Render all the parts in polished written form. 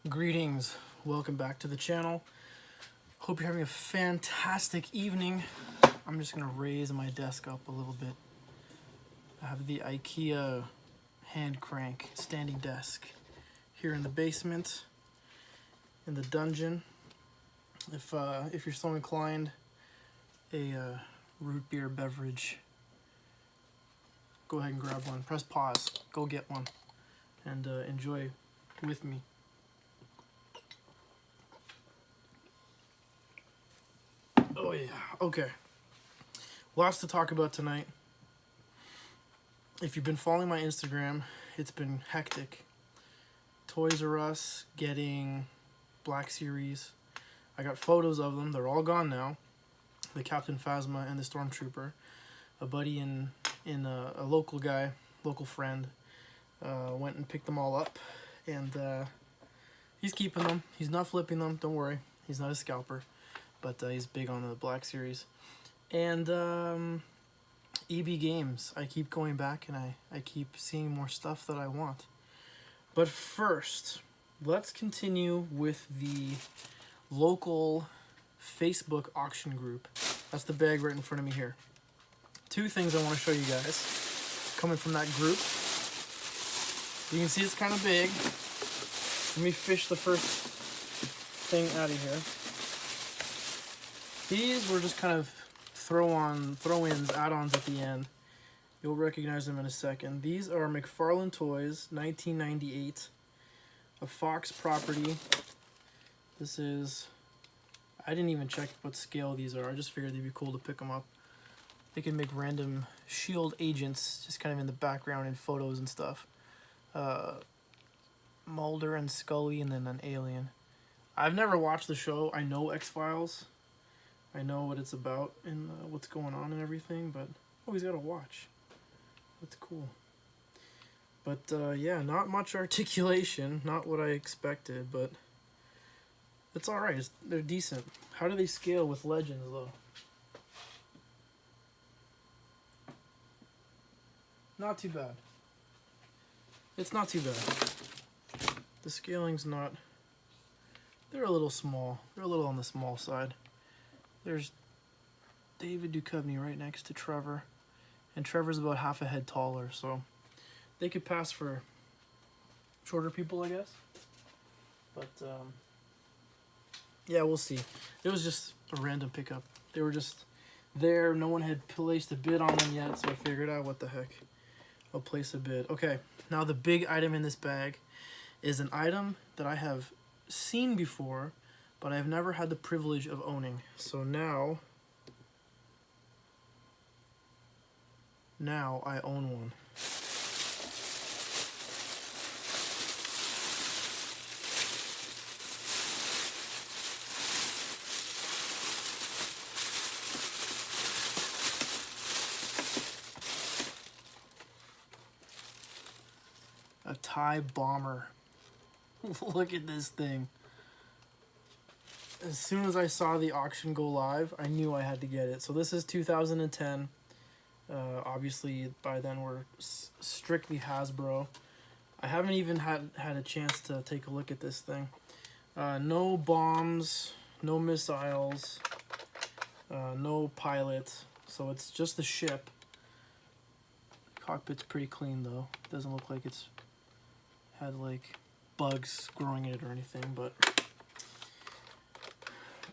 Greetings, welcome back to the channel. Hope you're having a fantastic evening. I'm just gonna raise my desk up a little bit. I have the IKEA hand crank standing desk here in the basement, in the dungeon. If you're so inclined, a root beer beverage, go ahead and grab one. Press pause, go get one, and enjoy with me. Oh yeah, okay. Lots to talk about tonight. If you've been following my Instagram, it's been hectic. Toys R Us getting Black Series. I got photos of them, they're all gone now. The Captain Phasma and the Stormtrooper. A buddy and a local guy, local friend, went and picked them all up. And he's keeping them. He's not flipping them, don't worry. He's not a scalper. But he's big on the Black Series. And EB Games. I keep going back and I keep seeing more stuff that I want. But first, let's continue with the local Facebook auction group. That's the bag right in front of me here. Two things I want to show you guys coming from that group. You can see it's kind of big. Let me fish the first thing out of here. These were just kind of throw-ins, add-ons at the end. You'll recognize them in a second. These are McFarlane Toys, 1998. A Fox property. This is... I didn't even check what scale these are. I just figured they'd be cool to pick them up. They can make random S.H.I.E.L.D. agents just kind of in the background in photos and stuff. Mulder and Scully and then an alien. I've never watched the show. I know X-Files. I know what it's about and what's going on and everything, but always gotta watch. That's cool. But yeah, not much articulation, not what I expected, but it's alright. They're decent. How do they scale with Legends, though? Not too bad. It's not too bad. The scaling's not... They're a little small. They're a little on the small side. There's David Duchovny right next to Trevor. And Trevor's about half a head taller, so they could pass for shorter people, I guess. But, yeah, we'll see. It was just a random pickup. They were just there. No one had placed a bid on them yet, so I figured out what the heck. I'll place a bid. Okay, now the big item in this bag is an item that I have seen before, but I've never had the privilege of owning. So now I own one. A TIE bomber. Look at this thing. As soon as I saw the auction go live, I knew I had to get it. So this is 2010. Obviously, by then we're strictly Hasbro. I haven't even had a chance to take a look at this thing. No bombs, no missiles, no pilot. So it's just the ship. The cockpit's pretty clean though. Doesn't look like it's had like bugs growing in it or anything, but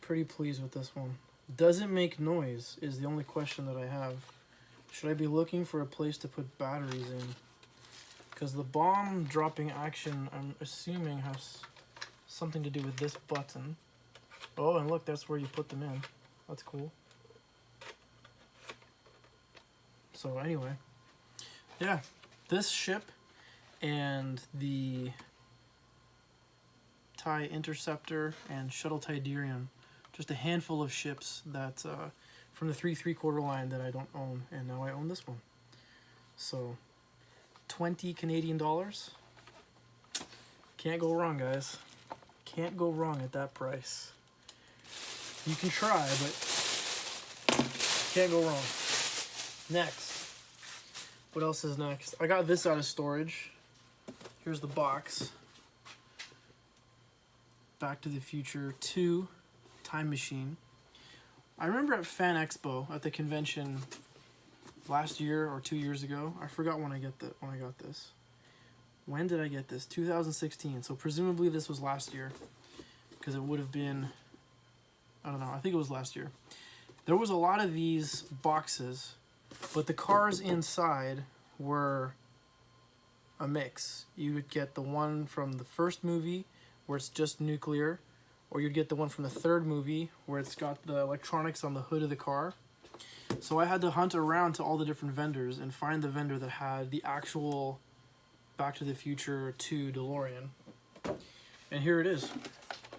pretty pleased with this one. Doesn't make noise is the only question that I have. Should I be looking for a place to put batteries in? Because the bomb dropping action, I'm assuming, has something to do with this button. Oh, and look, that's where you put them in. That's cool. So anyway, yeah, this ship and the TIE Interceptor and Shuttle Tidarium, just a handful of ships that from the 3 3/4 line that I don't own, and now I own this one. So 20 Canadian dollars. Can't go wrong, guys. Can't go wrong at that price. You can try, but can't go wrong. Next. What else is next? I got this out of storage. Here's the box. Back to the Future 2 Time Machine. I remember at Fan Expo at the convention last year or 2 years ago. I forgot when I got this. When did I get this? 2016. So presumably this was last year, because it would have been, I don't know, I think it was last year. There was a lot of these boxes, but the cars inside were a mix. You would get the one from the first movie where it's just nuclear, or you'd get the one from the third movie where it's got the electronics on the hood of the car. So I had to hunt around to all the different vendors and find the vendor that had the actual Back to the Future 2 DeLorean. And here it is,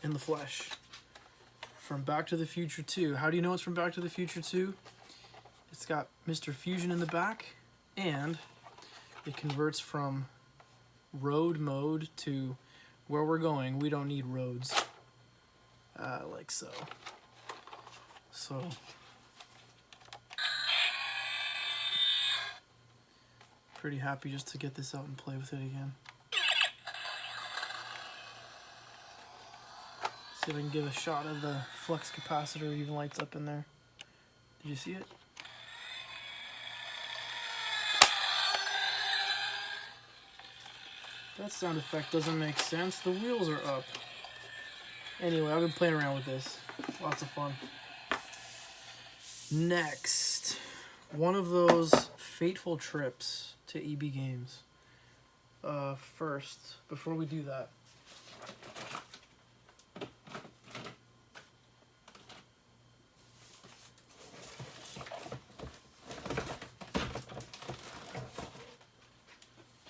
in the flesh. From Back to the Future 2. How do you know it's from Back to the Future 2? It's got Mr. Fusion in the back, and it converts from road mode to where we're going. We don't need roads. Like so. So... pretty happy just to get this out and play with it again. See if I can give a shot of the flux capacitor. It even lights up in there. Did you see it? That sound effect doesn't make sense. The wheels are up. Anyway, I've been playing around with this. Lots of fun. Next, one of those fateful trips to EB Games. First, before we do that,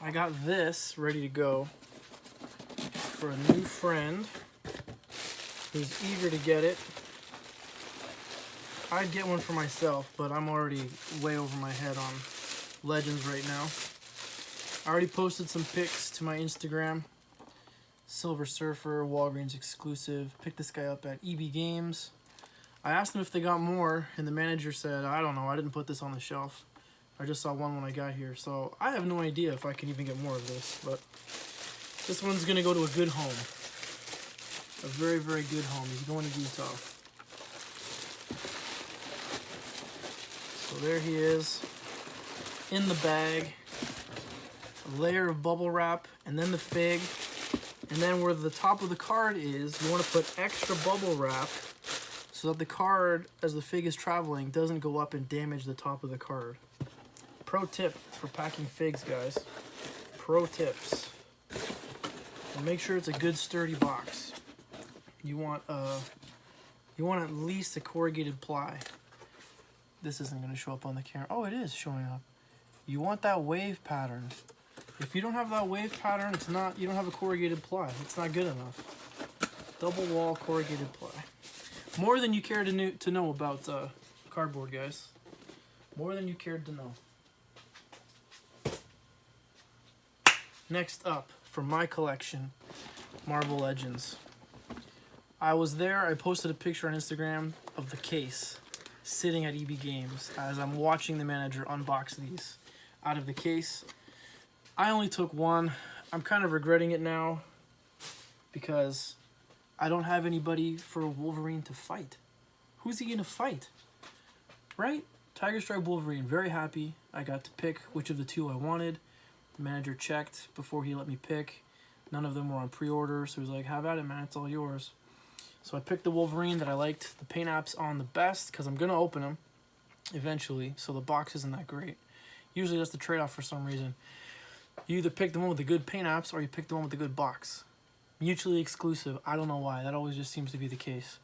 I got this ready to go for a new friend who's eager to get it. I'd get one for myself, but I'm already way over my head on Legends right now. I already posted some pics to my Instagram. Silver Surfer, Walgreens exclusive. Picked this guy up at EB Games. I asked them if they got more, and the manager said, I don't know, I didn't put this on the shelf. I just saw one when I got here, so I have no idea if I can even get more of this, but this one's gonna go to a good home. A very, very good home. He's going to Utah. So there he is, in the bag, a layer of bubble wrap, and then the fig, and then where the top of the card is, you want to put extra bubble wrap so that the card, as the fig is traveling, doesn't go up and damage the top of the card. Pro tip for packing figs, guys. Pro tips. And make sure it's a good sturdy box. You want at least a corrugated ply. This isn't going to show up on the camera. Oh, it is showing up. You want that wave pattern. If you don't have that wave pattern, it's not. You don't have a corrugated ply. It's not good enough. Double wall corrugated ply. More than you care to know about cardboard, guys. More than you cared to know. Next up, from my collection, Marvel Legends. I was there. I posted a picture on Instagram of the case sitting at EB Games as I'm watching the manager unbox these out of the case. I only took one. I'm kind of regretting it now because I don't have anybody for Wolverine to fight. Who's he gonna fight? Right? Tiger Stripe Wolverine, very happy. I got to pick which of the two I wanted. The manager checked before he let me pick. None of them were on pre-order, so he was like, have at it, man, it's all yours. So I picked the Wolverine that I liked the paint apps on the best, because I'm going to open them eventually, so the box isn't that great. Usually that's the trade-off for some reason. You either pick the one with the good paint apps, or you pick the one with the good box. Mutually exclusive, I don't know why, that always just seems to be the case.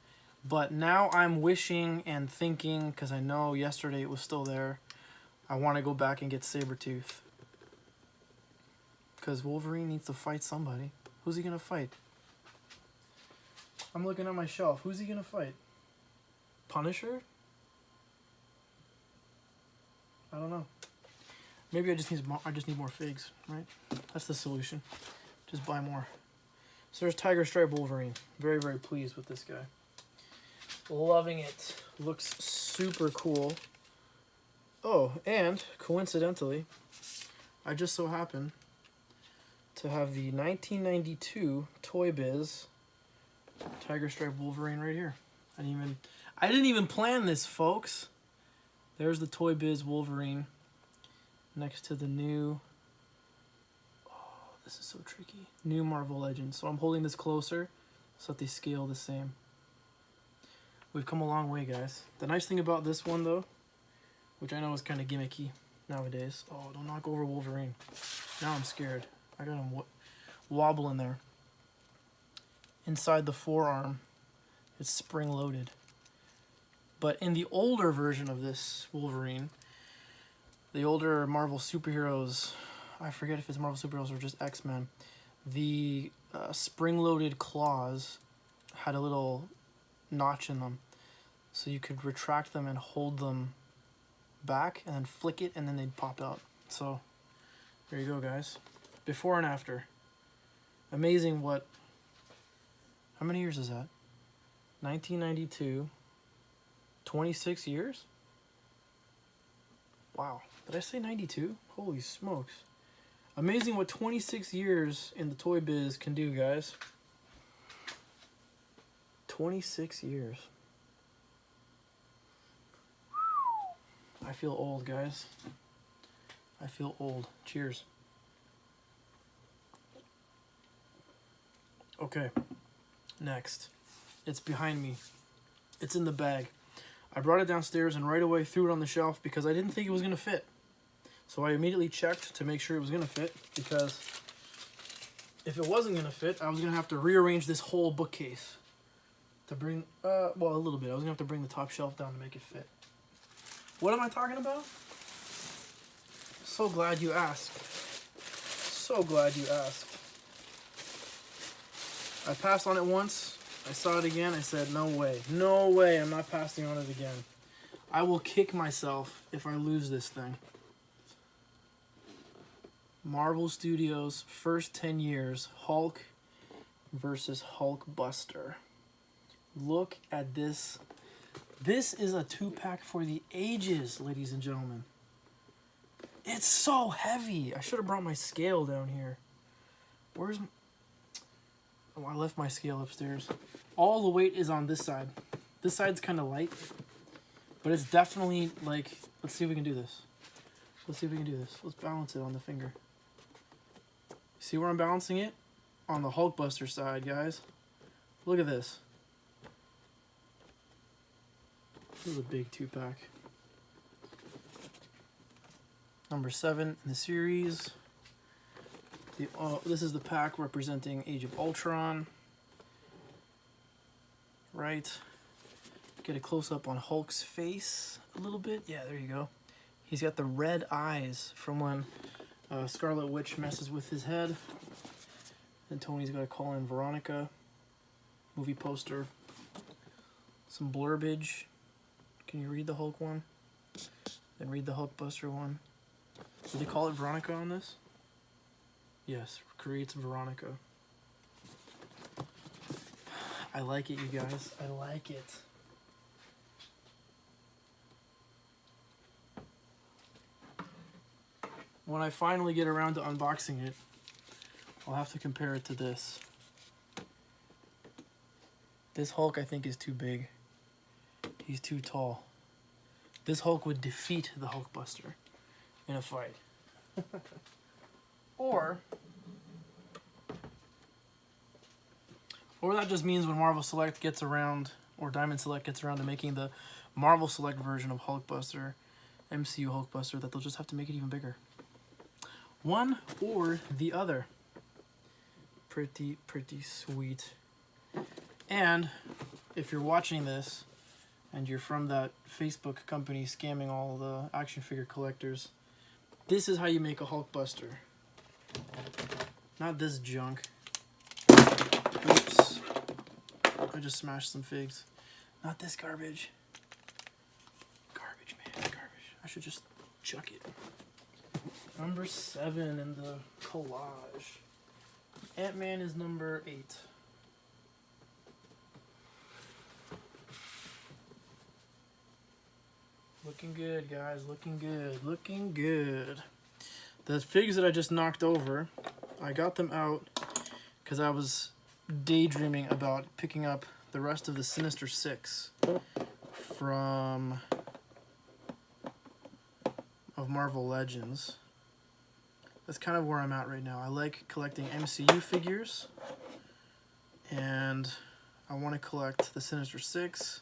But now I'm wishing and thinking, because I know yesterday it was still there, I want to go back and get Sabretooth. Because Wolverine needs to fight somebody. Who's he going to fight? I'm looking at my shelf. Who's he going to fight? Punisher? I don't know. Maybe I just need more figs, right? That's the solution. Just buy more. So there's Tiger Stripe Wolverine. Very, very pleased with this guy. Loving it. Looks super cool. Oh, and coincidentally, I just so happen to have the 1992 Toy Biz Tiger Stripe Wolverine right here. I didn't even plan this, folks. There's the Toy Biz Wolverine next to the new, oh, this is so tricky, new Marvel Legends. So I'm holding this closer so that they scale the same. We've come a long way, guys. The nice thing about this one, though, which I know is kind of gimmicky nowadays. Oh, don't knock over Wolverine. Now I'm scared. I got him wobbling there. Inside the forearm, it's spring-loaded. But in the older version of this Wolverine, the older Marvel superheroes, I forget if it's Marvel superheroes or just X-Men, the spring-loaded claws had a little notch in them. So you could retract them and hold them back and then flick it and then they'd pop out. So there you go, guys. Before and after. Amazing what... How many years is that? 1992... 26 years? Wow. Did I say 92? Holy smokes. Amazing what 26 years in the toy biz can do, guys. 26 years. I feel old, guys. I feel old. Cheers. Okay. Next. It's behind me. It's in the bag. I brought it downstairs and right away threw it on the shelf because I didn't think it was going to fit. So I immediately checked to make sure it was going to fit, because if it wasn't going to fit, I was going to have to rearrange this whole bookcase to bring, well, a little bit. I was going to have to bring the top shelf down to make it fit. What am I talking about? So glad you asked. So glad you asked. I passed on it once. I saw it again, I said, no way. No way, I'm not passing on it again. I will kick myself if I lose this thing. Marvel Studios' first 10 years, Hulk versus Hulkbuster. Look at this. This is a 2-pack for the ages, ladies and gentlemen. It's so heavy. I should have brought my scale down here. Where's... Oh, I left my scale upstairs. All the weight is on this side. This side's kind of light, but it's definitely like, let's see if we can do this. Let's see if we can do this. Let's balance it on the finger. See where I'm balancing it? On the Hulkbuster side, guys. Look at this. This is a big 2-pack. Number 7 in the series. This is the pack representing Age of Ultron. Right. Get a close-up on Hulk's face a little bit. Yeah, there you go. He's got the red eyes from when Scarlet Witch messes with his head. Then Tony's got to call in Veronica. Movie poster. Some blurbage. Can you read the Hulk one? Then read the Hulkbuster one. Did they call it Veronica on this? Yes, creates Veronica. I like it, you guys. I like it. When I finally get around to unboxing it, I'll have to compare it to this. This Hulk, I think, is too big. He's too tall. This Hulk would defeat the Hulkbuster in a fight. Or that just means when Marvel Select gets around, or Diamond Select gets around to making the Marvel Select version of Hulkbuster, MCU Hulkbuster, that they'll just have to make it even bigger. One or the other. Pretty sweet. And if you're watching this and you're from that Facebook company scamming all the action figure collectors, this is how you make a Hulkbuster. Not this junk. Oops. I just smashed some figs. Not this garbage. Garbage, man. Garbage. I should just chuck it. Number 7 in the collage. Ant-Man is number 8. Looking good, guys. Looking good. Looking good. The figs that I just knocked over, I got them out because I was daydreaming about picking up the rest of the Sinister Six from of Marvel Legends. That's kind of where I'm at right now. I like collecting MCU figures, and I want to collect the Sinister Six,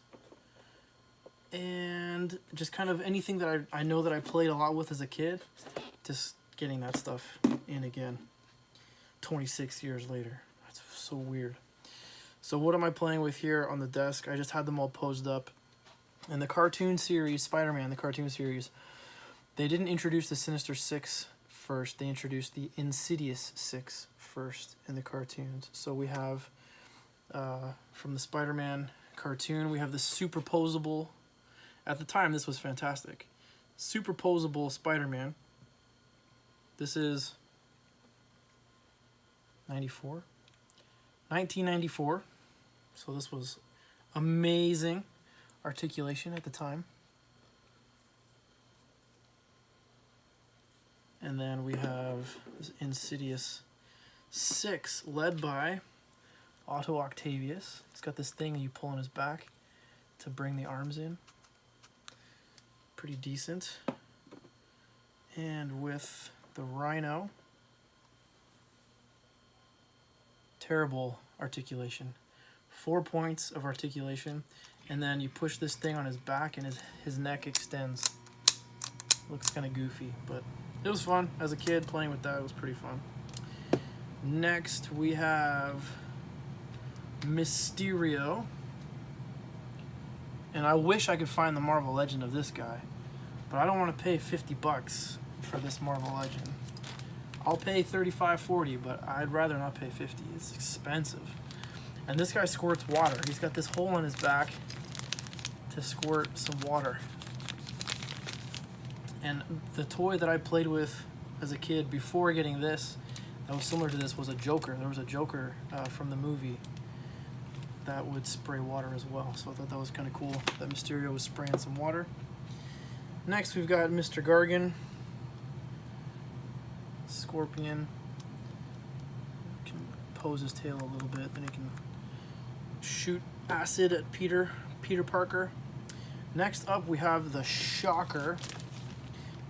and just kind of anything that I know that I played a lot with as a kid, just getting that stuff in again 26 years later. That's so weird. So what am I playing with here on the desk? I just had them all posed up. In the cartoon series, Spider-Man, the cartoon series, they didn't introduce the Sinister Six first. They introduced the Insidious Six first in the cartoons. So we have, from the Spider-Man cartoon, we have the superposable, at the time this was fantastic, superposable Spider-Man. This is 1994. So this was amazing articulation at the time. And then we have this Insidious 6, led by Otto Octavius. He's got this thing that you pull on his back to bring the arms in. Pretty decent. And with the Rhino, terrible articulation. 4 points of articulation, and then you push this thing on his back and his neck extends. Looks kind of goofy, but it was fun. As a kid, playing with that, it was pretty fun. Next, we have Mysterio. And I wish I could find the Marvel Legend of this guy, but I don't want to pay 50 bucks for this Marvel Legend. I'll pay 35, 40, but I'd rather not pay 50. It's expensive. And this guy squirts water. He's got this hole on his back to squirt some water. And the toy that I played with as a kid before getting this, that was similar to this, was a Joker. There was a Joker from the movie that would spray water as well. So I thought that was kind of cool that Mysterio was spraying some water. Next, we've got Mr. Gargan, Scorpion. Can pose his tail a little bit, then he can shoot acid at Peter Parker. Next up, we have the Shocker.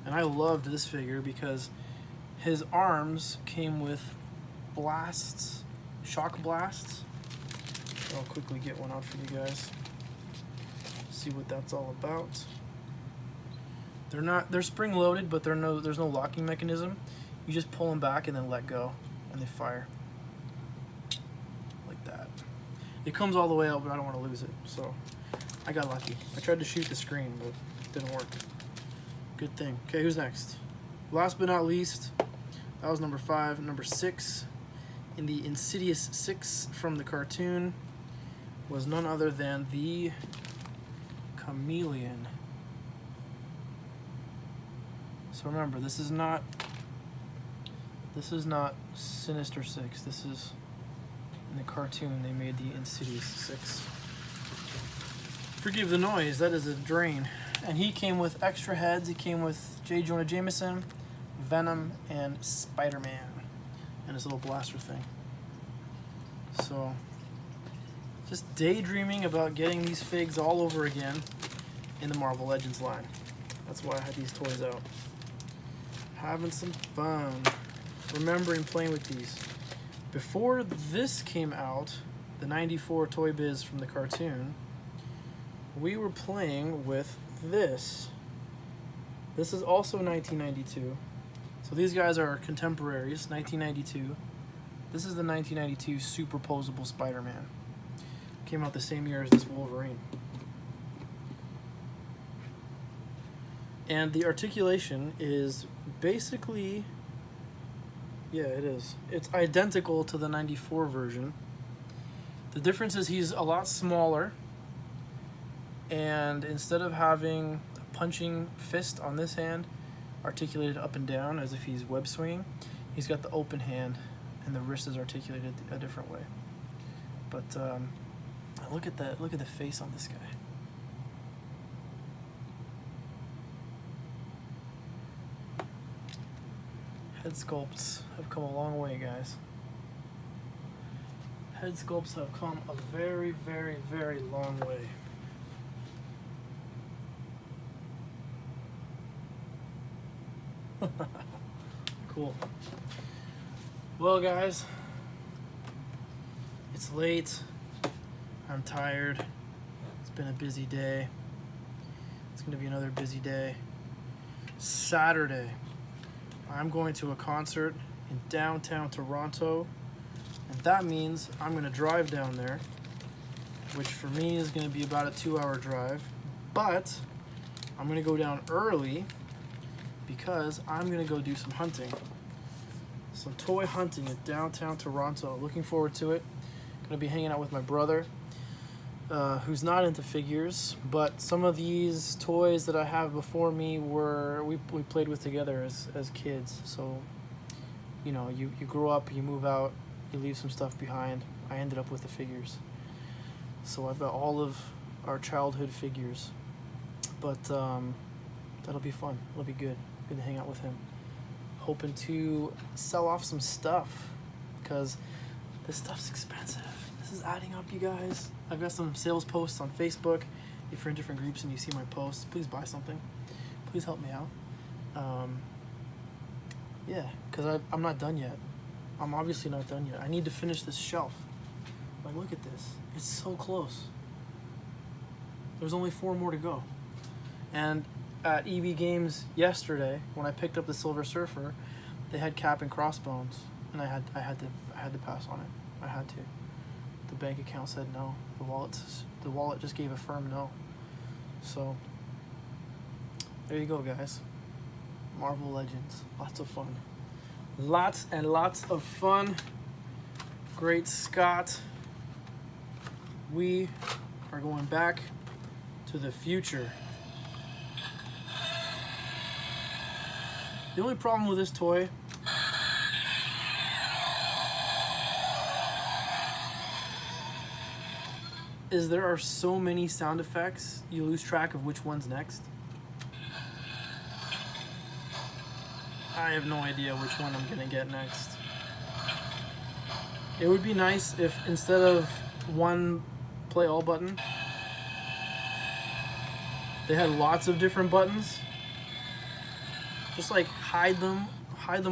And I loved this figure because his arms came with blasts, shock blasts. I'll quickly get one out for you guys. See what that's all about. They're spring loaded, but there's no locking mechanism. You just pull them back and then let go, and they fire like that. It comes all the way out, but I don't want to lose it, so I got lucky. I tried to shoot the screen, but it didn't work. Good thing. Okay, who's next? Last but not least, that was number 5. Number 6 in the Insidious 6 from the cartoon was none other than the Chameleon. So remember, this is not Sinister 6. This is, in the cartoon, they made the Insidious 6. Forgive the noise, that is a drain. And he came with extra heads. He came with J. Jonah Jameson, Venom, and Spider-Man, and his little blaster thing. So, just daydreaming about getting these figs all over again in the Marvel Legends line. That's why I had these toys out. Having some fun. Remembering playing with these. Before this came out, the 94 Toy Biz from the cartoon, we were playing with this. This is also 1992. So these guys are contemporaries, 1992. This is the 1992 superposable Spider-Man. Came out the same year as this Wolverine. And the articulation is basically, yeah, it is. It's identical to the 94 version. The difference is he's a lot smaller, and instead of having a punching fist on this hand articulated up and down as if he's web swinging, he's got the open hand and the wrist is articulated a different way. But look at the face on this guy. Head sculpts have come a long way, guys. Head sculpts have come a very, very, very long way. Cool. Well, guys, it's late. I'm tired. It's been a busy day. It's going to be another busy day. Saturday, I'm going to a concert in downtown Toronto, and that means I'm going to drive down there, which for me is going to be about a 2-hour drive, but I'm going to go down early because I'm going to go do some hunting. Some toy hunting in downtown Toronto. Looking forward to it. Going to be hanging out with my brother, who's not into figures, but some of these toys that I have before me we played with together as kids. So, you know, you grow up, you move out, you leave some stuff behind. I ended up with the figures. So I've got all of our childhood figures. But that'll be fun. It'll be good. Good to hang out with him. Hoping to sell off some stuff because this stuff's expensive. This is adding up, you guys. I've got some sales posts on Facebook. If you're in different groups and you see my posts, please buy something. Please help me out. Yeah, because I'm not done yet. I'm obviously not done yet. I need to finish this shelf. Like, look at this. It's so close. There's only 4 more to go. And at EB Games yesterday, when I picked up the Silver Surfer, they had Cap and Crossbones, and I had to pass on it. I had to. The bank account said no. The wallet just gave a firm no. So there you go, guys. Marvel Legends. Lots of fun. Lots and lots of fun. Great Scott. We are going back to the future. The only problem with this toy is there are so many sound effects, you lose track of which one's next. I have no idea which one I'm gonna get next. It would be nice if instead of one play all button, they had lots of different buttons. Just like hide them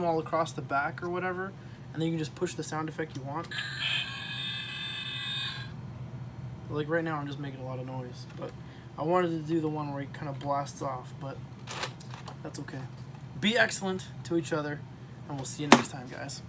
all across the back or whatever, and then you can just push the sound effect you want. Like right now I'm just making a lot of noise, but I wanted to do the one where it kind of blasts off, but that's okay. Be excellent to each other, and we'll see you next time, guys.